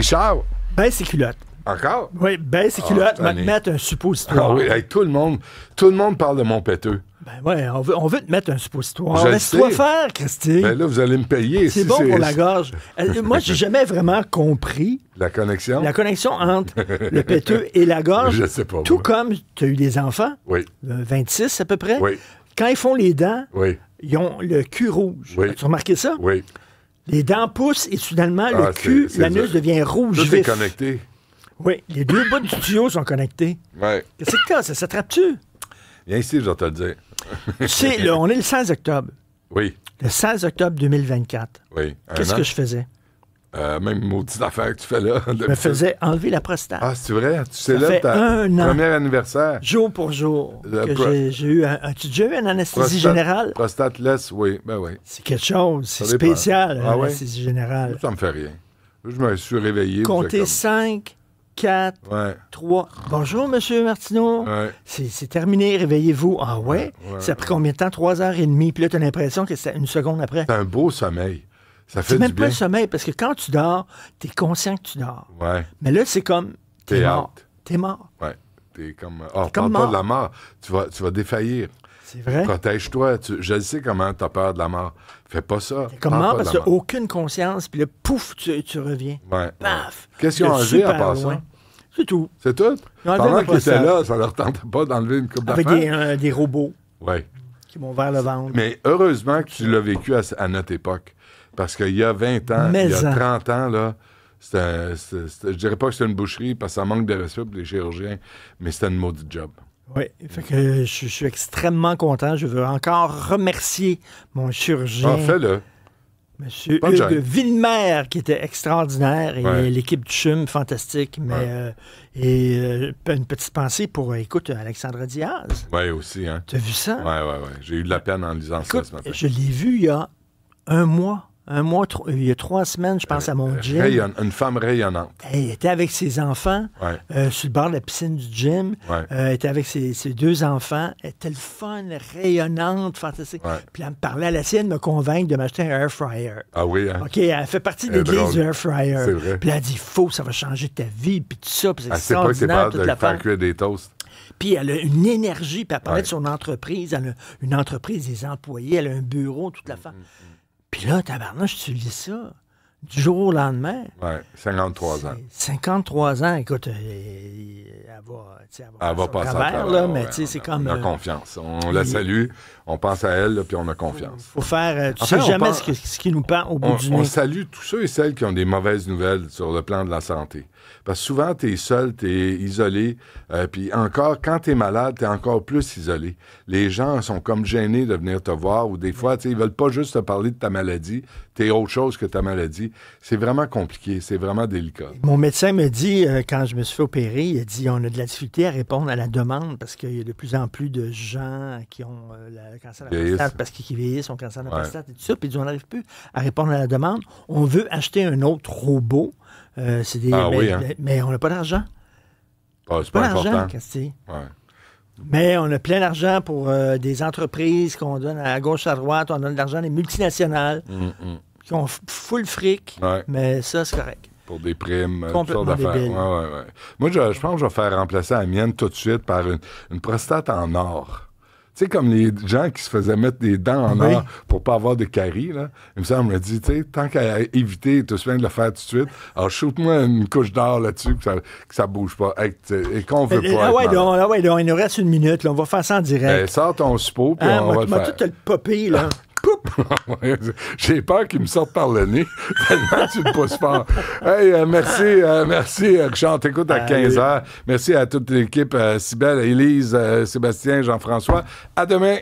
Richard, Baisse ses culottes. encore? Oui, baisse ses culottes, cette va te année. mettre un suppositoire. Ah oui, hey, tout le monde parle de mon péteux. Ben ouais, on veut te mettre un suppositoire. Je le Laisse-toi sais. faire, Christy. Ben là, vous allez me payer. C'est si bon pour la gorge. Moi, j'ai jamais vraiment compris La connexion? la connexion entre le péteux et la gorge. Je sais pas, Tout moi. comme tu as eu des enfants, Oui, 26 à peu près. oui, Quand ils font les dents, oui, ils ont le cul rouge. Oui. As-tu remarqué ça? oui. Les dents poussent et soudainement, Ah, le cul, c'est l'anus ça. devient rouge Tout est vif. connecté. Oui, les deux bouts du tuyau sont connectés. Ouais. Qu'est-ce que t'as? Ça s'attrape-tu? Viens ici, je vais te le dire. Tu sais, on est le 16 octobre. Oui, Le 16 octobre 2024. oui. Qu'est-ce que je faisais? Même maudite affaire que tu fais là. Je me faisais enlever la prostate. Ah, c'est vrai? Tu fait célèbres ta un an. premier anniversaire. Jour pour jour. Le que pro- j'ai eu as-tu déjà eu une anesthésie générale? Prostate laisse, oui. Ben oui. C'est quelque chose. C'est Ça dépend. spécial, Ah ouais? l'anesthésie générale. Ça me fait rien. Je me suis réveillé. Comptez comme... 5, 4, Ouais, 3. Bonjour, Monsieur Martineau. ouais. C'est terminé, réveillez-vous. Ah ouais? Ouais, Ça a pris combien de temps? 3h30. Puis là, tu as l'impression que c'est une seconde après. C'est un beau sommeil. Ça fait C'est du même pas bien. le sommeil, parce que quand tu dors, tu es conscient que tu dors. Ouais, Mais là, c'est comme, t'es T'es mort. out. T'es mort. ouais. T'es comme... Ah, comme parle pas mort. de la mort. Tu vas défaillir. C'est vrai? Protège-toi. Je le sais comment t'as peur de la mort. Fais pas ça. T'es comme Parle mort pas de parce que la tu n'as aucune conscience, puis là, pouf, tu reviens. Ouais. Paf! Qu'est-ce qu'ils ont De enlevé à super part loin. ça? C'est tout. C'est tout? Ils ont enlevé Pendant ma qu'ils étaient prostate. là, ça leur tentait pas d'enlever une coupe Avec d'affaires? des robots Oui. qui m'ont ouvert le ventre. Mais heureusement que tu l'as vécu à notre époque. Parce qu'il y a 20 ans, Mais il y a en. 30 ans, là, je dirais pas que c'était une boucherie parce que ça manque de respect pour les chirurgiens, mais c'était une maudite job. Oui, fait que je suis extrêmement content. Je veux encore remercier mon chirurgien, Ah, fais-le. M. Pas de Hugues gêne. Villemer, qui était extraordinaire, et Ouais. l'équipe du CHUM, fantastique. Mais, une petite pensée pour, écoute, Alexandra Diaz. Oui, aussi, hein. Tu as vu ça? Oui. J'ai eu de la peine en lisant ça Écoute, ce matin. je l'ai vu il y a un mois. Il y a 3 semaines, je pense, à mon gym. Une femme rayonnante. Elle était avec ses enfants sur le bord de la piscine du gym. Ouais. Elle était avec ses 2 enfants. Elle était le fun, rayonnante, fantastique. Ouais. Puis elle me parlait, elle essayait de me convaincre de m'acheter un air fryer. Ah oui, hein? OK, elle fait partie de Elle est l'église drôle. du air fryer. C'est vrai. Puis elle a dit, ça va changer ta vie, puis tout ça, puis c'est Elle sait pas que t'es extraordinaire, pas toute de la faire fin. cuire des toasts. Puis elle a une énergie, puis elle parlait Ouais. de son entreprise. Elle a une entreprise, des employés, elle a un bureau, toute la fin. Puis là, tabarnouche, tu lis ça du jour au lendemain. Oui, 53 ans. 53 ans, écoute, Elle va passer à travers, travers, là, ouais, mais tu sais, c'est comme... On a confiance. On la salue, on pense à elle, là, puis on a confiance. faut faire... tu Enfin, sais on jamais pense- ce qui nous pend au bout du On nez. salue tous ceux et celles qui ont des mauvaises nouvelles sur le plan de la santé. Parce que souvent, tu es seul, tu es isolé. Puis encore, quand tu es malade, tu es encore plus isolé. Les gens sont comme gênés de venir te voir ou des fois, tu sais, ils veulent pas juste te parler de ta maladie. Tu es autre chose que ta maladie. C'est vraiment compliqué, c'est vraiment délicat. Mon médecin me dit, quand je me suis fait opérer, il a dit on a de la difficulté à répondre à la demande parce qu'il y a de plus en plus de gens qui ont le cancer de la Vieillissent. prostate parce qu'ils vieillissent, ont le cancer de la Ouais. prostate et tout ça. Puis il dit on n'arrive plus à répondre à la demande. On veut acheter un autre robot. C'est des, Ah oui, hein? mais on n'a pas d'argent. Ah, c'est Pas pas d'argent, important. Castille. Ouais. Mais on a plein d'argent pour des entreprises qu'on donne à gauche, à droite. On donne de l'argent à des multinationales qui ont full fric. Ouais. Mais ça, c'est correct. Pour des primes, toutes Complètement sortes d'affaires. débile. Ouais. Moi, je pense que je vais faire remplacer la mienne tout de suite par une prostate en or. Tu sais, comme les gens qui se faisaient mettre des dents en Oui. or pour pas avoir de caries, là. Il me semble, me dit, tu sais, tant qu'à éviter tout de le faire tout de suite, alors shoot-moi une couche d'or là-dessus, que ça bouge pas. Hey, et qu'on veut pas. Ah ouais, être malade. donc, il nous reste 1 minute. Là, on va faire ça en direct. Sors ton suppôt, puis Hein, on va moi, le tu m'as faire. tout le popé, là. Ouais, j'ai peur qu'il me sorte par le nez tellement tu le pousses fort. Hey, merci, Richard. T'écoutes à 15h. Merci à toute l'équipe, Cybèle, Élise, Sébastien, Jean-François. À demain.